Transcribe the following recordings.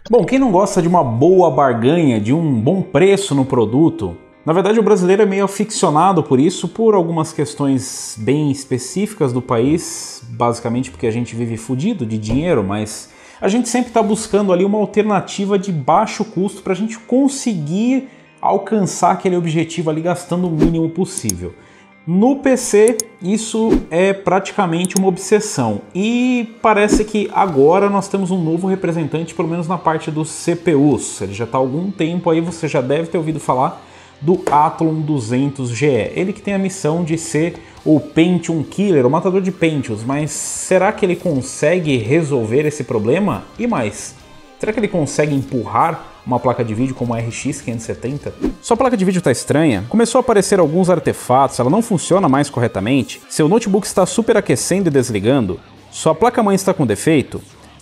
Bom, quem não gosta de uma boa barganha, de um bom preço no produto? Na verdade, o brasileiro é meio aficionado por isso, por algumas questões bem específicas do país, basicamente porque a gente vive fudido de dinheiro, mas a gente sempre está buscando ali uma alternativa de baixo custo para a gente conseguir alcançar aquele objetivo ali gastando o mínimo possível. No PC, isso é praticamente uma obsessão e parece que agora nós temos um novo representante, pelo menos na parte dos CPUs. Ele já está há algum tempo aí, você já deve ter ouvido falar do Athlon 200GE. Ele que tem a missão de ser o Pentium Killer, o matador de Pentiums, mas será que ele consegue resolver esse problema? E mais, será que ele consegue empurrar uma placa de vídeo como a RX 570? Sua placa de vídeo está estranha? Começou a aparecer alguns artefatos, ela não funciona mais corretamente? Seu notebook está superaquecendo e desligando? Sua placa-mãe está com defeito?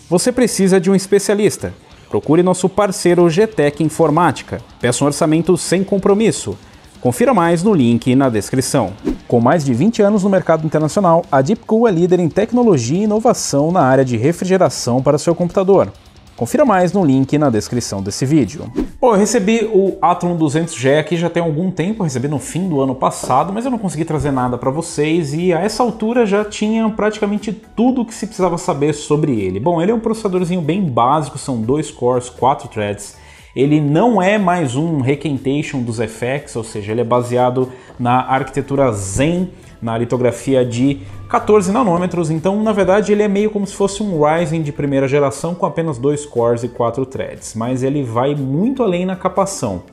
Você precisa de um especialista. Procure nosso parceiro GTEC Informática. Peça um orçamento sem compromisso. Confira mais no link na descrição. Com mais de 20 anos no mercado internacional, a Deepcool é líder em tecnologia e inovação na área de refrigeração para seu computador. Confira mais no link na descrição desse vídeo. Bom, eu recebi o Athlon 200GE aqui já tem algum tempo, eu recebi no fim do ano passado, mas eu não consegui trazer nada para vocês e a essa altura já tinha praticamente tudo o que se precisava saber sobre ele. Bom, ele é um processadorzinho bem básico, são 2 cores, 4 threads. Ele não é mais um requentation dos FX, ou seja, ele é baseado na arquitetura Zen, na litografia de 14 nanômetros, então na verdade ele é meio como se fosse um Ryzen de primeira geração com apenas 2 cores e 4 threads, mas ele vai muito além na capação.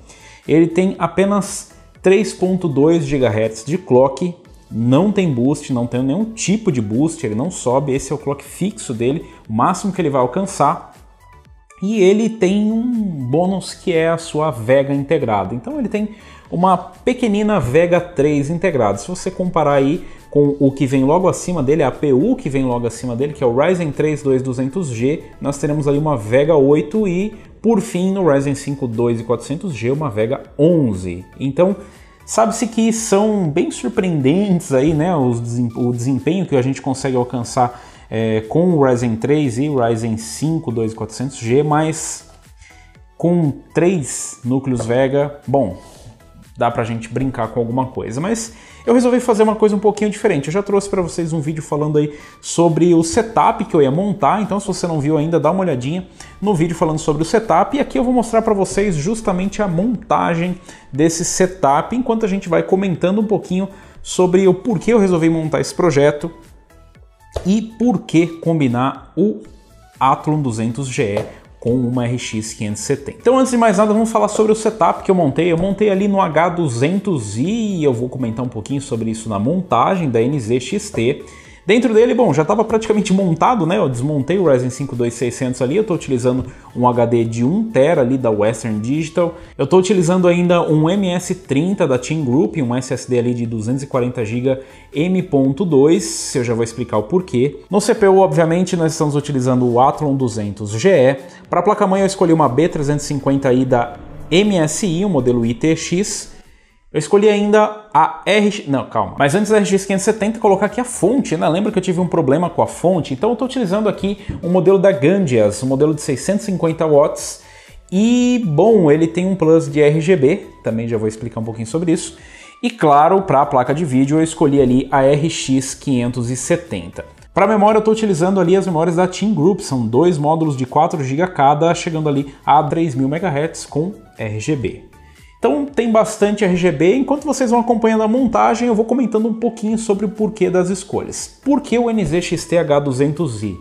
Ele tem apenas 3.2 GHz de clock, não tem boost, não tem nenhum tipo de boost, ele não sobe, esse é o clock fixo dele, o máximo que ele vai alcançar. E ele tem um bônus que é a sua Vega integrada. Então ele tem uma pequenina Vega 3 integrada. Se você comparar aí com o que vem logo acima dele, a APU que vem logo acima dele, que é o Ryzen 3 2200G, nós teremos ali uma Vega 8 e, por fim, no Ryzen 5 2400G, uma Vega 11. Então, sabe-se que são bem surpreendentes aí, né, o desempenho que a gente consegue alcançar com o Ryzen 3 e o Ryzen 5 2400G, mas com 3 núcleos Vega, bom, dá pra gente brincar com alguma coisa, mas eu resolvi fazer uma coisa um pouquinho diferente. Eu já trouxe para vocês um vídeo falando aí sobre o setup que eu ia montar, então se você não viu ainda, dá uma olhadinha no vídeo falando sobre o setup, e aqui eu vou mostrar para vocês justamente a montagem desse setup, enquanto a gente vai comentando um pouquinho sobre o porquê eu resolvi montar esse projeto e por que combinar o Athlon 200GE com uma RX 570. Então, antes de mais nada, vamos falar sobre o setup que eu montei. Eu montei ali no H200i e eu vou comentar um pouquinho sobre isso na montagem da NZXT. Dentro dele, bom, já estava praticamente montado, né? Eu desmontei o Ryzen 5 2600 ali, eu estou utilizando um HD de 1TB ali da Western Digital. Eu estou utilizando ainda um MS30 da Team Group, um SSD ali de 240GB M.2, eu já vou explicar o porquê. No CPU, obviamente, nós estamos utilizando o Athlon 200GE. Para a placa-mãe eu escolhi uma B350i da MSI, o modelo ITX. Eu escolhi ainda a RX... Não, calma. Mas antes da RX 570, colocar aqui a fonte, né? Lembra que eu tive um problema com a fonte? Então eu estou utilizando aqui um modelo da Gandias, um modelo de 650 watts. E, bom, ele tem um plus de RGB, também já vou explicar um pouquinho sobre isso. E, claro, para a placa de vídeo eu escolhi ali a RX 570. Para a memória eu estou utilizando ali as memórias da Team Group, são 2 módulos de 4 GB cada, chegando ali a 3000 MHz com RGB. Então tem bastante RGB, enquanto vocês vão acompanhando a montagem eu vou comentando um pouquinho sobre o porquê das escolhas. Por que o NZXT H200i?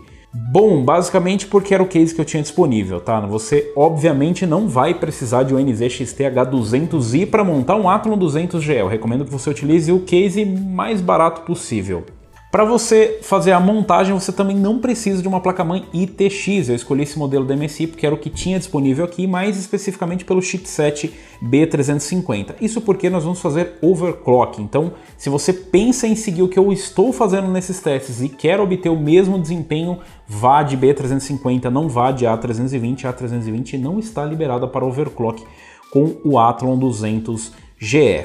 Bom, basicamente porque era o case que eu tinha disponível, tá? Você obviamente não vai precisar de um NZXT H200i para montar um Athlon 200GE, eu recomendo que você utilize o case mais barato possível. Para você fazer a montagem, você também não precisa de uma placa-mãe ITX. Eu escolhi esse modelo da MSI porque era o que tinha disponível aqui, mais especificamente pelo chipset B350. Isso porque nós vamos fazer overclock. Então, se você pensa em seguir o que eu estou fazendo nesses testes e quer obter o mesmo desempenho, vá de B350, não vá de A320. A A320 não está liberada para overclock com o Athlon 200GE.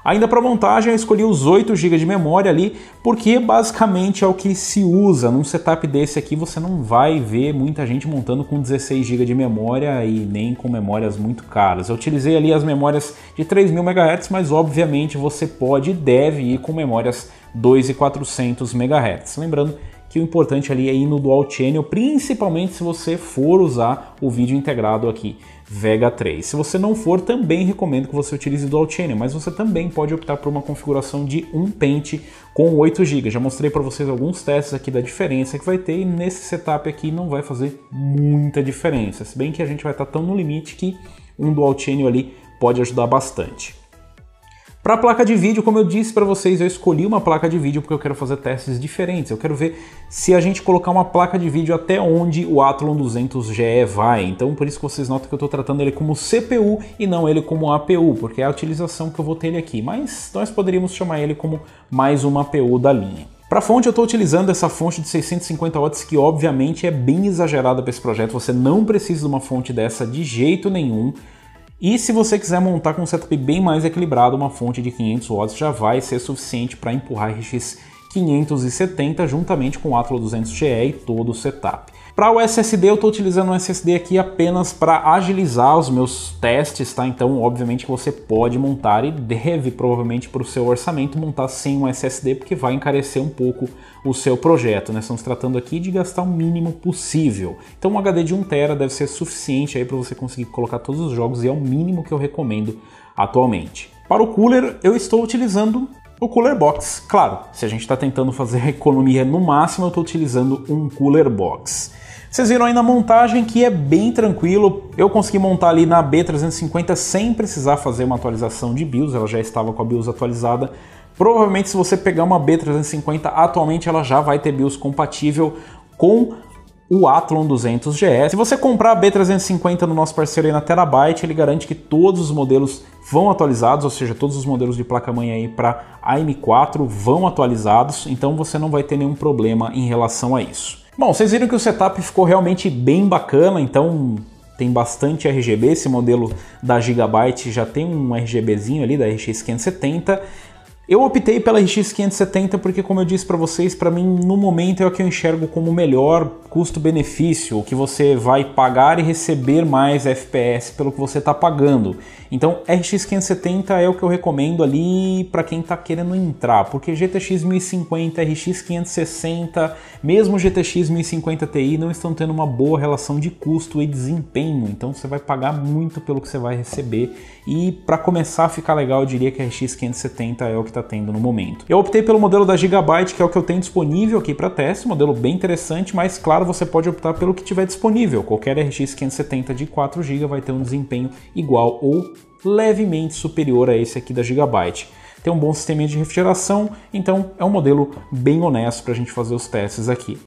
Ainda para montagem eu escolhi os 8 GB de memória ali, porque basicamente é o que se usa. Num setup desse aqui você não vai ver muita gente montando com 16 GB de memória e nem com memórias muito caras. Eu utilizei ali as memórias de 3000 MHz, mas obviamente você pode e deve ir com memórias 2400 MHz. Lembrando que o importante ali é ir no Dual Channel, principalmente se você for usar o vídeo integrado aqui, Vega 3. Se você não for, também recomendo que você utilize Dual Channel, mas você também pode optar por uma configuração de um pente com 8 GB. Já mostrei para vocês alguns testes aqui da diferença que vai ter, e nesse setup aqui não vai fazer muita diferença, se bem que a gente vai estar tão no limite que um Dual Channel ali pode ajudar bastante. Para a placa de vídeo, como eu disse para vocês, eu escolhi uma placa de vídeo porque eu quero fazer testes diferentes. Eu quero ver se a gente colocar uma placa de vídeo até onde o Athlon 200GE vai. Então por isso que vocês notam que eu estou tratando ele como CPU e não ele como APU, porque é a utilização que eu vou ter ele aqui. Mas nós poderíamos chamar ele como mais uma APU da linha. Para fonte eu estou utilizando essa fonte de 650 watts que obviamente é bem exagerada para esse projeto. Você não precisa de uma fonte dessa de jeito nenhum. E se você quiser montar com um setup bem mais equilibrado, uma fonte de 500 watts já vai ser suficiente para empurrar RX 570 juntamente com o Athlon 200GE e todo o setup. Para o SSD eu estou utilizando um SSD aqui apenas para agilizar os meus testes, tá? Então obviamente que você pode montar e deve provavelmente para o seu orçamento montar sem um SSD, porque vai encarecer um pouco o seu projeto, né? Estamos tratando aqui de gastar o mínimo possível. Então um HD de 1 TB deve ser suficiente aí para você conseguir colocar todos os jogos e é o mínimo que eu recomendo atualmente. Para o cooler eu estou utilizando o Cooler Box. Claro, se a gente está tentando fazer economia no máximo, eu estou utilizando um Cooler Box. Vocês viram aí na montagem que é bem tranquilo. Eu consegui montar ali na B350 sem precisar fazer uma atualização de BIOS, ela já estava com a BIOS atualizada. Provavelmente se você pegar uma B350, atualmente ela já vai ter BIOS compatível com o Athlon 200GE. Se você comprar a B350 no nosso parceiro aí na Terabyte, ele garante que todos os modelos vão atualizados, ou seja, todos os modelos de placa-mãe aí para a M4 vão atualizados, então você não vai ter nenhum problema em relação a isso. Bom, vocês viram que o setup ficou realmente bem bacana, então tem bastante RGB, esse modelo da Gigabyte já tem um RGBzinho ali da RX 570. Eu optei pela RX 570 porque, como eu disse para vocês, para mim no momento é o que eu enxergo como melhor custo-benefício, o que você vai pagar e receber mais FPS pelo que você está pagando. Então RX 570 é o que eu recomendo ali para quem está querendo entrar, porque GTX 1050, RX 560, mesmo GTX 1050 Ti não estão tendo uma boa relação de custo e desempenho, então você vai pagar muito pelo que você vai receber, e para começar a ficar legal eu diria que a RX 570 é o que está tendo no momento. Eu optei pelo modelo da Gigabyte, que é o que eu tenho disponível aqui para teste, um modelo bem interessante, mas claro, você pode optar pelo que tiver disponível. Qualquer RX 570 de 4 GB vai ter um desempenho igual ou levemente superior a esse aqui da Gigabyte. Tem um bom sistema de refrigeração, então é um modelo bem honesto para a gente fazer os testes aqui.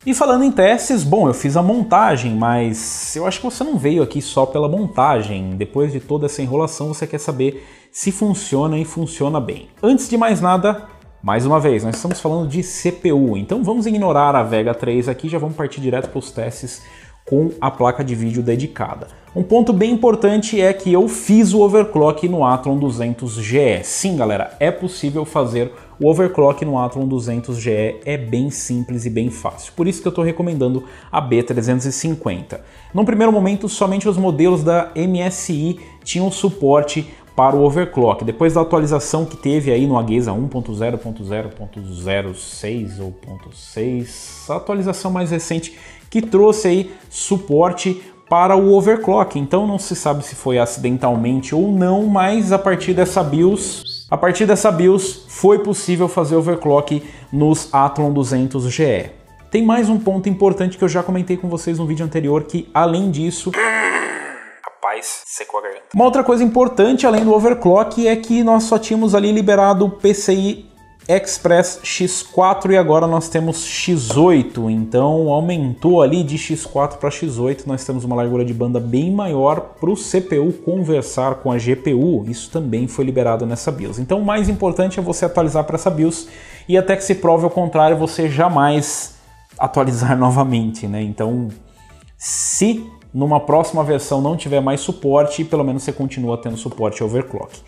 E falando em testes, bom, eu fiz a montagem, mas eu acho que você não veio aqui só pela montagem. Depois de toda essa enrolação, você quer saber se funciona e funciona bem. Antes de mais nada, mais uma vez, nós estamos falando de CPU, então vamos ignorar a Vega 3 aqui, já vamos partir direto para os testes com a placa de vídeo dedicada. Um ponto bem importante é que eu fiz o overclock no Athlon 200GE. Sim, galera, é possível fazer o overclock no Athlon 200GE, é bem simples e bem fácil. Por isso que eu estou recomendando a B350. Num primeiro momento, somente os modelos da MSI tinham suporte para o overclock. Depois da atualização que teve aí no AGESA 1.0.0.06 ou 0.6, a atualização mais recente que trouxe aí suporte para o overclock. Então não se sabe se foi acidentalmente ou não, mas a partir dessa BIOS foi possível fazer overclock nos Athlon 200GE. Tem mais um ponto importante que eu já comentei com vocês no vídeo anterior, que além disso... Rapaz, secou a garganta. Uma outra coisa importante além do overclock é que nós só tínhamos ali liberado o PCI Express X4 e agora nós temos X8, então aumentou ali de X4 para X8, nós temos uma largura de banda bem maior para o CPU conversar com a GPU, isso também foi liberado nessa BIOS. Então o mais importante é você atualizar para essa BIOS e até que se prove ao contrário, você jamais atualizar novamente, né? Então se numa próxima versão não tiver mais suporte, pelo menos você continua tendo suporte overclock.